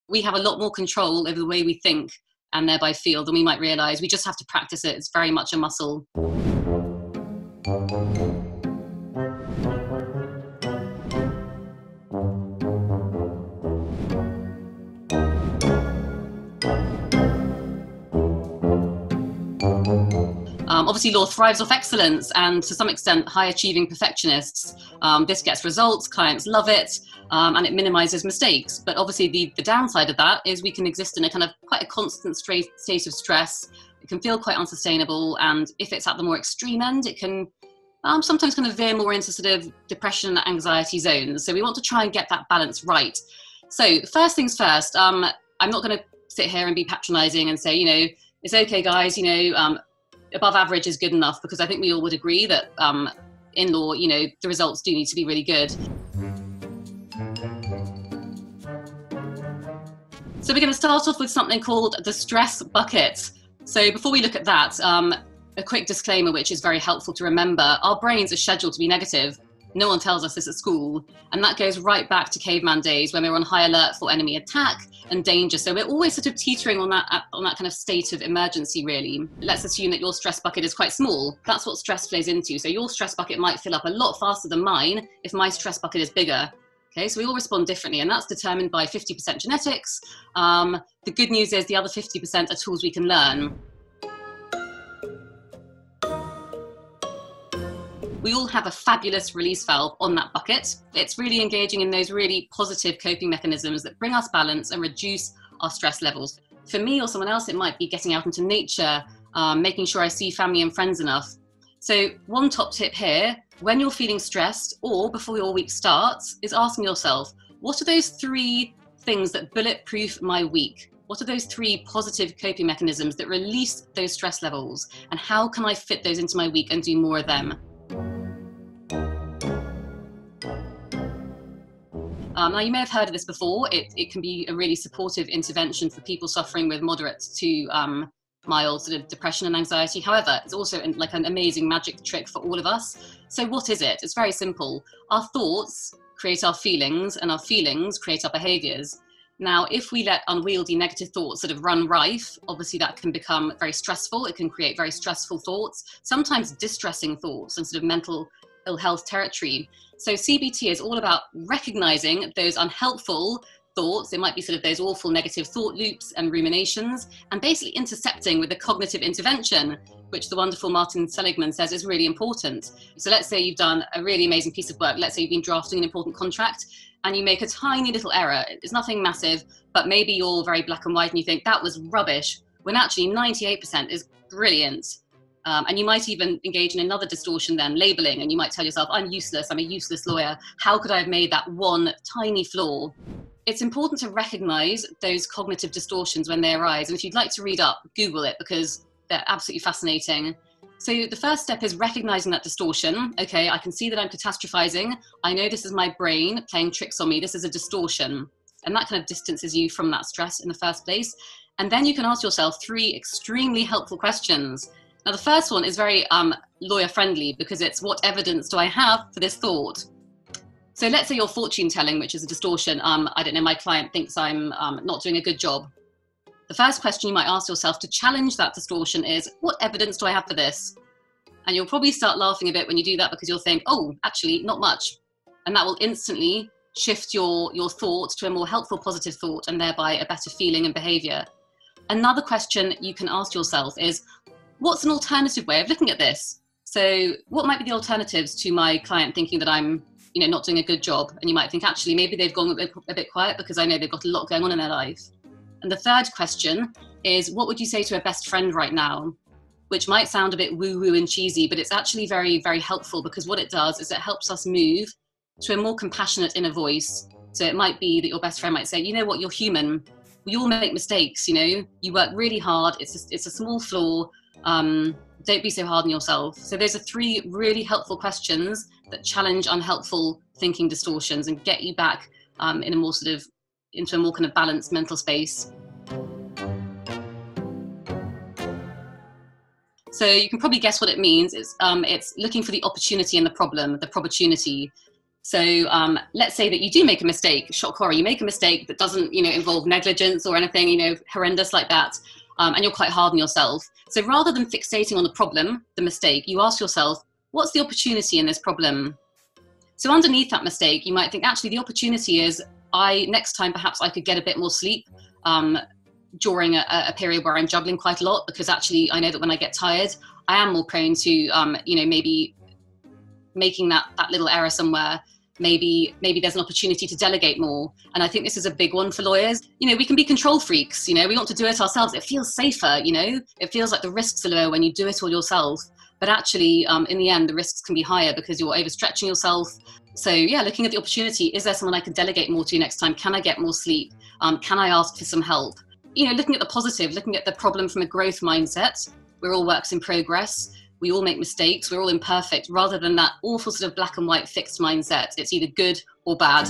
We have a lot more control over the way we think and thereby feel than we might realise. We just have to practice it. It's very much a muscle. Obviously, law thrives off excellence and, to some extent, high-achieving perfectionists. This gets results, clients love it, and it minimises mistakes. But obviously, the downside of that is we can exist in a kind of quite a constant state of stress. It can feel quite unsustainable, and if it's at the more extreme end, it can sometimes kind of veer more into sort of depression and anxiety zones. So we want to try and get that balance right. So first things first, I'm not going to sit here and be patronising and say, you know, it's okay, guys, you know, above average is good enough, because I think we all would agree that in law, you know, the results do need to be really good. So we're going to start off with something called the stress bucket. So before we look at that, a quick disclaimer, which is very helpful to remember. Our brains are scheduled to be negative. No one tells us this at school. And that goes right back to caveman days when we were on high alert for enemy attack and danger. So we're always sort of teetering on that kind of state of emergency, really. Let's assume that your stress bucket is quite small. That's what stress flows into. So your stress bucket might fill up a lot faster than mine if my stress bucket is bigger. Okay, so we all respond differently, and that's determined by 50% genetics. The good news is the other 50% are tools we can learn. We all have a fabulous release valve on that bucket. It's really engaging in those really positive coping mechanisms that bring us balance and reduce our stress levels. For me or someone else, it might be getting out into nature, making sure I see family and friends enough. So one top tip here, when you're feeling stressed or before your week starts, is asking yourself, what are those 3 things that bulletproof my week? What are those 3 positive coping mechanisms that release those stress levels? And how can I fit those into my week and do more of them? Now, you may have heard of this before. It can be a really supportive intervention for people suffering with moderate to mild sort of depression and anxiety. However, it's also like an amazing magic trick for all of us. So what is it? It's very simple. Our thoughts create our feelings, and our feelings create our behaviours. Now, if we let unwieldy negative thoughts sort of run rife, obviously that can become very stressful. It can create very stressful thoughts, sometimes distressing thoughts and sort of mental ill health territory. So CBT is all about recognizing those unhelpful thoughts. It might be sort of those awful negative thought loops and ruminations, and basically intercepting with a cognitive intervention, which the wonderful Martin Seligman says is really important. So let's say you've done a really amazing piece of work. Let's say you've been drafting an important contract and you make a tiny little error. It's nothing massive, but maybe you're very black and white and you think that was rubbish, when actually 98% is brilliant. And you might even engage in another distortion then, labeling, and you might tell yourself, I'm useless, I'm a useless lawyer. How could I have made that one tiny flaw? It's important to recognize those cognitive distortions when they arise. And if you'd like to read up, Google it, because they're absolutely fascinating. So the first step is recognizing that distortion. Okay, I can see that I'm catastrophizing. I know this is my brain playing tricks on me. This is a distortion. And that kind of distances you from that stress in the first place. And then you can ask yourself 3 extremely helpful questions. Now, the first one is very lawyer-friendly, because it's, what evidence do I have for this thought? So let's say you're fortune telling, which is a distortion. I don't know, my client thinks I'm not doing a good job. The first question you might ask yourself to challenge that distortion is, what evidence do I have for this? And you'll probably start laughing a bit when you do that, because you'll think, oh, actually, not much. And that will instantly shift your thought to a more helpful, positive thought, and thereby a better feeling and behavior. Another question you can ask yourself is, what's an alternative way of looking at this? So what might be the alternatives to my client thinking that I'm, you know, not doing a good job? And you might think, actually, maybe they've gone a bit quiet because I know they've got a lot going on in their life. And the third question is, what would you say to a best friend right now? Which might sound a bit woo-woo and cheesy, but it's actually very, very helpful, because what it does is it helps us move to a more compassionate inner voice. So it might be that your best friend might say, you know what, you're human. We all make mistakes, you know, you work really hard. It's a small flaw. Don't be so hard on yourself. So those are 3 really helpful questions that challenge unhelpful thinking distortions and get you back in a more sort of, into a more kind of balanced mental space. So you can probably guess what it means. It's looking for the opportunity in the problem, the probbortunity. So let's say that you do make a mistake, shock horror, you make a mistake that doesn't, involve negligence or anything, horrendous like that, and you're quite hard on yourself. So rather than fixating on the problem, the mistake, you ask yourself, what's the opportunity in this problem? So underneath that mistake, you might think, actually, the opportunity is next time, perhaps I could get a bit more sleep during a period where I'm juggling quite a lot, because actually I know that when I get tired, I am more prone to, maybe making that little error somewhere. Maybe there's an opportunity to delegate more. And I think this is a big one for lawyers. We can be control freaks, we want to do it ourselves. It feels safer, it feels like the risks are lower when you do it all yourself. But actually, in the end, the risks can be higher because you're overstretching yourself. So yeah, looking at the opportunity, is there someone I can delegate more to next time? Can I get more sleep? Can I ask for some help? Looking at the positive, looking at the problem from a growth mindset. We're all works in progress. We all make mistakes. We're all imperfect, rather than that awful sort of black and white fixed mindset. It's either good or bad.